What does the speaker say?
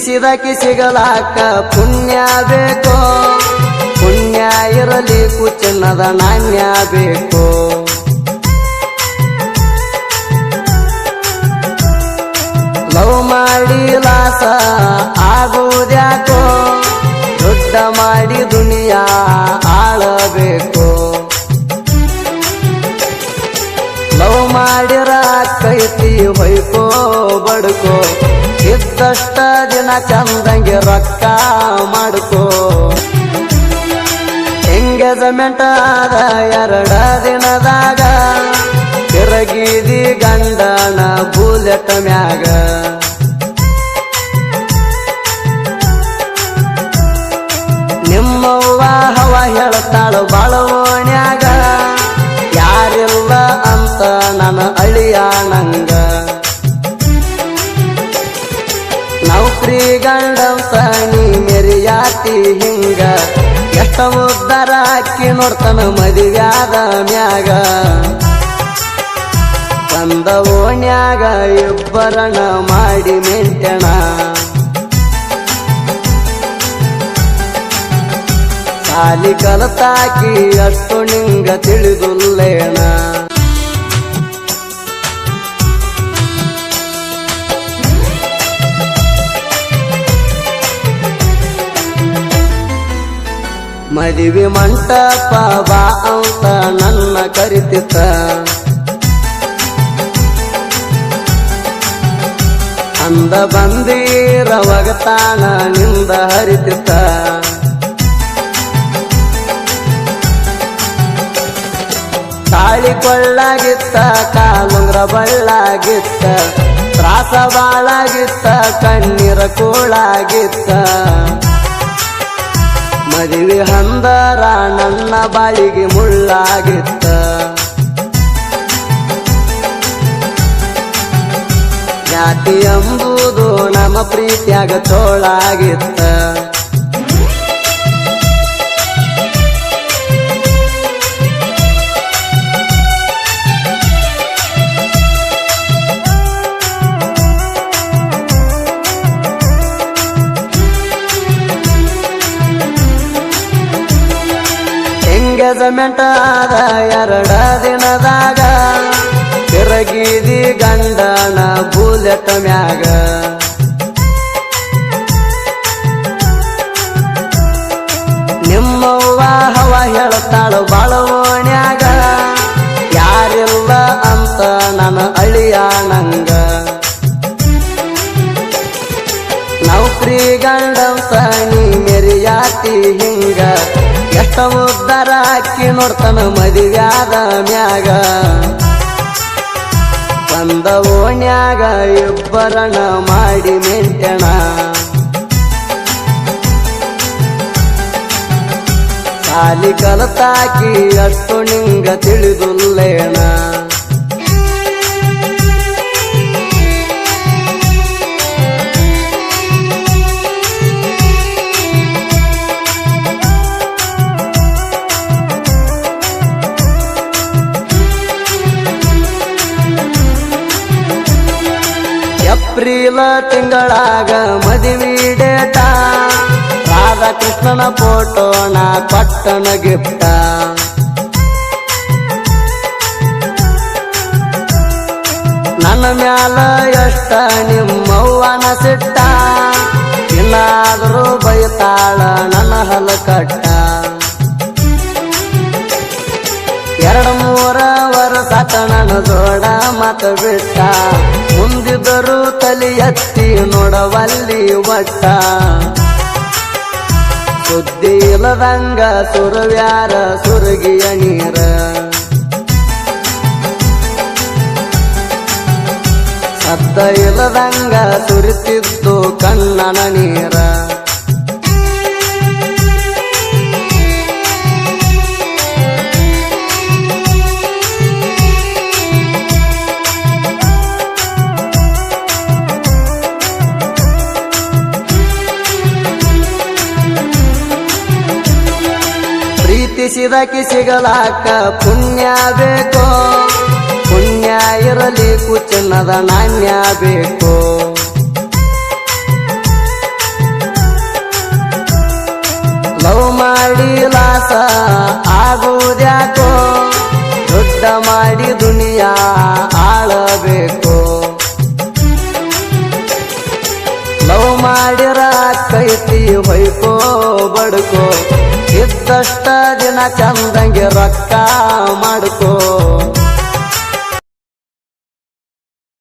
ಪ್ರೀತಿಸಿದಕ್ಕೆ ಸಿಗಲಾಕ ಪುಣ್ಯ ಬೇಕೋ, ಪುಣ್ಯ ಇರಲಿ ಚಿನ್ನದ ನಾಣ್ಯ ಬೇಕು. ಲವ್ ಮಾಡಿ ಲಾಸ ಆಗುವುದ್ಯಾಕೋ, ದೊಡ್ಡ ಮಾಡಿ ದುನಿಯಾ ಆಳಬೇಕು. ಲವ್ ಮಾಡಿರ ಕೈತಿ ಹೊಯ್ಕೋ ಬಡ್ಕೋ, ಇದ್ದಷ್ಟ ದಿನ ಚಂದಂಗೆ ರೊಕ್ಕ ಮಾಡ್ಕೋ. ಎಂಗೇಜ್ಮೆಂಟ್ ಆದ 2 ದಿನದಾಗ ತಿರಗಿದಿ ಗಂಡನ ಬುಲೆಟ್ ಮ್ಯಾಗ. ನಿಮ್ಮವ್ವ ಹವ ಹೇಳ್ತಾಳು ಬಾಳವನ್ಯಾಗ, ಯಾರಿಲ್ಲ ಅಂತ ನನ್ನ ಅಳಿಯ ನಂಗ. ನೌಕರಿ ಗಂಡಂತ ನೀ ಮೆರಿಯಾತಿ ಹಿಂಗ, ಎಷ್ಟ ಉದ್ದಾರ ಅಕ್ಕಿ ನೋಡ್ತಾನ ಮದುವ್ಯಾದ ಮ್ಯಾಗ. ತಂದ ಓಣ್ಯಾಗ ಇಬ್ಬರನ ಮಾಡಿ ಮೆಂಟೆಣ, ಸಾಲಿ ಕಲತಾಕಿ ಅಷ್ಟು ನಿಂಗ ತಿಳಿದುಲ್ಲೇಣ. ಮದುವೆ ಮಂಟಪ ಬಾ ಅಂತ ನನ್ನ ಕರಿತಿತ್ತ, ಅಂದ ಬಂದೀರ ಒಗತಾನ ನಿಂದ ಹರಿತಿತ್ತ. ತಾಳಿ ಕೊಳ್ಳಾಗಿತ್ತ ಕಾಲುಂಗ್ರ ಬಳ್ಳಾಗಿತ್ತ, ತ್ರಾಸ ಬಾಳಾಗಿತ್ತ ಕಣ್ಣೀರ ಕೂಳಾಗಿತ್ತ. ಮದುವೆ ಹಂದರ ನನ್ನ ಬಾಳಿಗೆ ಮುಳ್ಳಾಗಿತ್ತ. ಜಾತಿ ಎಂಬುದು ನಮ್ಮ ಪ್ರೀತಿಯಾಗ ತೋಳಾಗಿತ್ತ. ಎಂಗೇಜ್ಮೆಂಟ್ ಆದ 2 ದಿನದಾಗ ತಿರಗಿದಿ ಗಂಡನ ಬುಲೆಟ್ ಮ್ಯಾಗ. ನಿಮ್ಮವ್ವ ಹವ ಹೇಳ್ತಾಳು ಬಾಳವನ್ಯಾಗ, ಯಾರಿಲ್ಲ ಅಂತ ನನ್ನ ಅಳಿಯ ನಂಗ. ನೌಕರಿ ಗಂಡಂತ ನೀ ಮೆರಿಯಾತಿ ಹಿಂಗ, ಎಷ್ಟ ಉದ್ದಾರ ಅಕ್ಕಿ ನೋಡ್ತಾನ ಮದುವ್ಯಾದ ಮ್ಯಾಗ. ತಂದ ಓಣ್ಯಾಗ ಇಬ್ಬರನ ಮಾಡಿ ಮೆಂಟೆಣ, ಸಾಲಿ ಕಲತಾಕಿ ಅಷ್ಟು ನಿಂಗ ತಿಳಿದುಲ್ಲೇಣ. ಏಪ್ರಿಲ್ ತಿಂಗಳಾಗ ಮದುವೆ ಡೇಟ, ರಾಧಾಕೃಷ್ಣನ ಫೋಟೋನ ಕೊಟ್ಟನ ಗಿಫ್ಟ. ನನ್ನ ಮ್ಯಾಲ ಎಷ್ಟ ನಿಮ್ಮವ್ವನ ಸಿಟ್ಟ, ಇನ್ನಾದರೂ ಬೈತಾಳ ನನ್ನ ಹಲಕಟ್ಟ. 2-3 ವರ್ಷ ನನ್ನ ಜೋಡ ಮತ ಬಿಟ್ಟ, ಮುಂದಿದ್ದರು ತಲೆ ಎತ್ತಿ ನೋಡವಲ್ಲಿ ಒಟ್ಟ. ಸುದ್ದಿ ಇಲ್ಲದಂಗ ಸುರವ್ಯಾರ ಸುರಗಿಯ ನೀರ, ಸದ್ದ ಇಲ್ಲದಂಗ ಸುರಿತಿದ್ದು ಕಣ್ಣನ ನೀರ. ಪ್ರೀತಿಸಿದಕ್ಕೆ ಸಿಗಲಾಕ ಪುಣ್ಯ ಬೇಕೋ, ಪುಣ್ಯ ಇರಲಿ ಚಿನ್ನದ ನಾಣ್ಯ ಬೇಕು. ಮಾಡಿ ಲಾಸ ಆಗುವುದ್ಯಾಕೋ ದೊಡ್ಡ ಮಾಡಿ ದುನಿಯಾ ಆಳಬೇಕು ಲವ್ ಮಾಡಿರ ಕೈತಿ ಹೊಯ್ಕೋ ಬಡ್ಕೋ ಇದ್ದಷ್ಟ ದಿನ ಚಂದಂಗೆ ರೊಕ್ಕ ಮಾಡ್ಕೋ